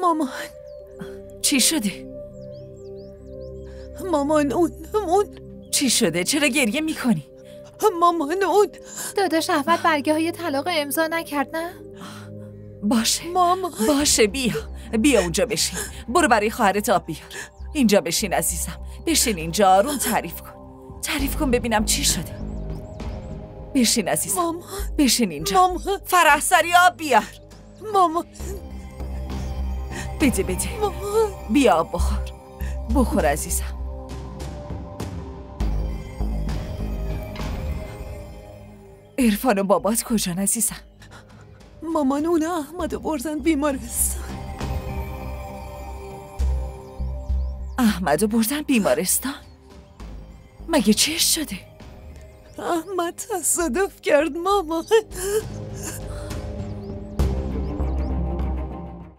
مامان چی شده؟ مامان اون چی شده؟ چرا گریه میکنی؟ مامان اون داداش احمد برگه های طلاق امضا نکرد نه؟ باشه مامان باشه، بیا اونجا بشین. برو برای خواهرت آب بیار. اینجا بشین عزیزم، بشین اینجا. آروم تعریف کن ببینم چی شده. بشین عزیزم. مامان بشین اینجا. مامان فرح سری آب بیار. مامان بده مامان بیا آب بخور عزیزم. عرفان و بابات کجان عزیزم؟ مامان اون احمدو بردن بیمارستان. احمدو بردن بیمارستان؟ مگه چش شده؟ احمد تصادف کرد مامان.